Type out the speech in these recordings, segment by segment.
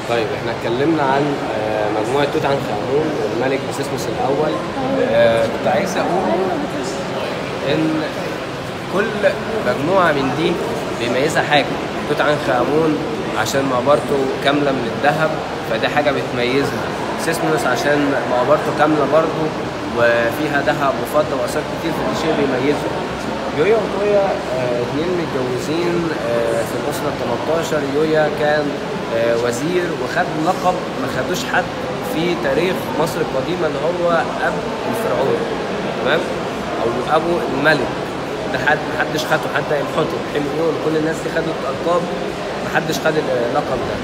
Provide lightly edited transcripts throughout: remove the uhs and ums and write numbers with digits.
طيب احنا اتكلمنا عن مجموعة توت عنخ آمون والملك بسيسموس الأول. كنت عايز أقول إن كل مجموعة من دي بيميزها حاجة. توت عنخ آمون عشان مقبرته كاملة من الذهب فدي حاجة بتميزها. سيسموس عشان مقبرته كاملة برضه وفيها ذهب وفضة وآثار كتير فدي شيء بيميزه. يويا وتويا اتنين متجوزين في الأسرة ال13. يويا كان وزير وخد لقب ما خدوش حد في تاريخ مصر القديمة اللي هو أب الفرعون، تمام؟ أو أبو الملك. ده محدش خده، حتى إمحوتب حميون كل الناس دي خدت ألقاب، محدش خد اللقب ده.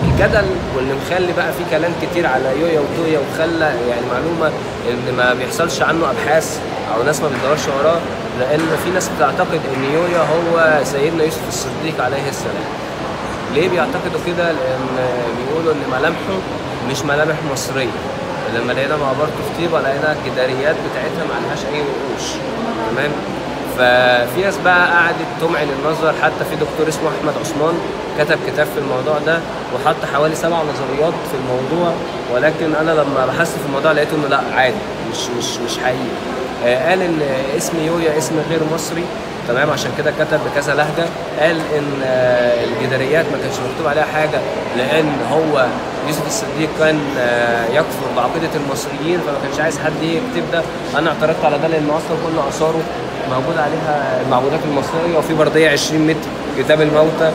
الجدل واللي مخلي بقى في كلام كتير على يويا وتويا وخلى يعني معلومة إن ما بيحصلش عنه أبحاث أو ناس ما بتدورش وراه، لأن في ناس بتعتقد إن يويا هو سيدنا يوسف الصديق عليه السلام. ليه بيعتقدوا كده؟ لأن بيقولوا إن ملامحه مش ملامح مصرية. لما لقينا مقبرته في طيبة لقينا الجداريات بتاعتها ما عليهاش أي نقوش، تمام؟ ففي ناس بقى قعدت تمعن النظر، حتى في دكتور اسمه أحمد عثمان كتب كتاب في الموضوع ده وحط حوالي 7 نظريات في الموضوع، ولكن أنا لما بحثت في الموضوع لقيته إنه لأ عادي، مش حقيقي. قال إن اسم يويا اسم غير مصري، تمام؟ عشان كده كتب بكذا لهجة. قال إن الجداريات ما كانش مكتوب عليها حاجة لأن هو يوسف الصديق كان يكفر بعقيدة المصريين فما كانش عايز حد يكتب ده. أنا اعترضت على ده لأن أصلا كل آثاره موجود عليها المعبودات المصرية وفي بردية 20 متر كتاب الموتى،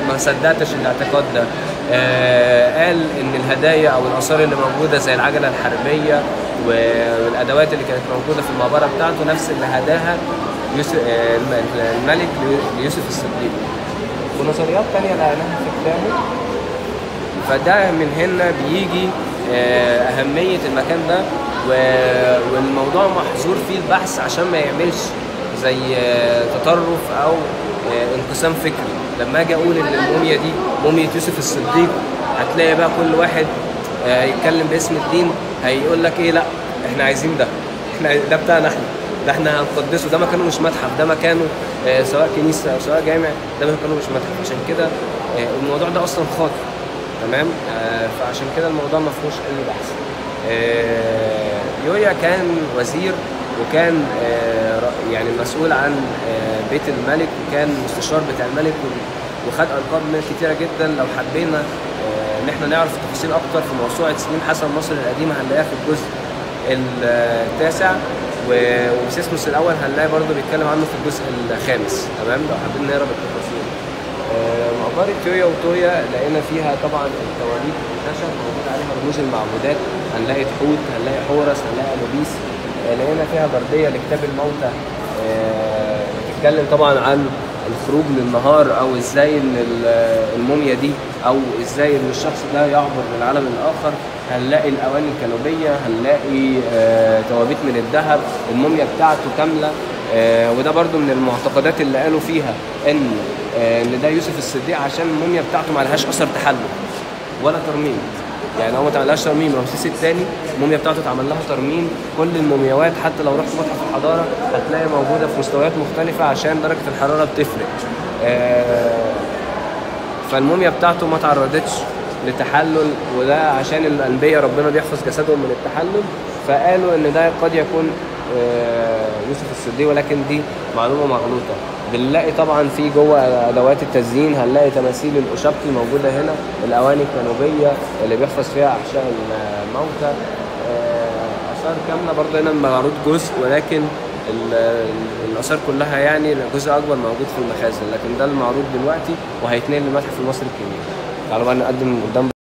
ما صدقتش الاعتقاد ده. قال إن الهدايا أو الآثار اللي موجودة زي العجلة الحربية والأدوات اللي كانت موجودة في المقبرة بتاعته نفس اللي هداها الملك ليوسف الصديق. ونظريات تانية لقيناها في كتابه. فده من هنا بيجي أهمية المكان ده، والموضوع محظور فيه البحث عشان ما يعملش زي تطرف أو انقسام فكري. لما أجي أقول إن الموميا دي موميا يوسف الصديق هتلاقي بقى كل واحد يتكلم باسم الدين هيقول لك إيه، لأ إحنا عايزين ده، إحنا ده بتاعنا إحنا، ده إحنا هنقدسه، ده مكانه مش متحف، ده مكانه سواء كنيسة أو سواء جامع، ده مكانه مش متحف. عشان كده الموضوع ده أصلا خاطئ، تمام؟ فعشان كده الموضوع ما فيهوش أي بحث. يويا كان وزير وكان يعني مسؤول عن بيت الملك وكان مستشار بتاع الملك وخد ألقاب كتيرة جدا. لو حبينا إن احنا نعرف تفاصيل أكتر في موسوعة سنين حسن مصر القديمة هنلاقيها في الجزء التاسع، وسيسموس الأول هنلاقي برضه بيتكلم عنه في الجزء الخامس، تمام؟ لو حابين نقرا بالتفاصيل. مقبرة يويا وتويا لقينا فيها طبعا التوابيت الخشب موجود عليها رموز المعبودات، هنلاقي تحوت، هنلاقي حورس، هنلاقي أنوبيس. لقينا فيها بردية لكتاب الموتى بتتكلم طبعا عن الخروج للنهار او ازاي ان الموميا دي او ازاي ان الشخص ده يعبر من العالم الاخر. هنلاقي الاواني الكانوبيه، هنلاقي توابيت من الذهب، الموميا بتاعته كامله. وده برضو من المعتقدات اللي قالوا فيها ان ده يوسف الصديق عشان الموميا بتاعته ما لهاش اثر تحلل ولا ترميم. يعني هو ما اتعملهاش ترميم. رمسيس الثاني الموميا بتاعته اتعمل لها ترميم. كل المومياوات حتى لو رحت متحف الحضاره هتلاقي موجوده في مستويات مختلفه عشان درجه الحراره بتفرق. فالموميا بتاعته ما تعرضتش لتحلل، وده عشان الانبياء ربنا بيحفظ جسدهم من التحلل، فقالوا ان ده قد يكون يوسف الصديق، ولكن دي معلومه مغلوطه. بنلاقي طبعا في جوه ادوات التزيين هنلاقي تماثيل الاشبكي موجوده هنا، الاواني الكانوبيه اللي بيحفظ فيها احشاء الموتى، اثار كامله برضه هنا معروض جزء، ولكن الاثار كلها يعني جزء اكبر موجود في المخازن، لكن ده المعروض دلوقتي وهيتنقل للمتحف المصري الكبير. تعالوا بقى نقدم قدام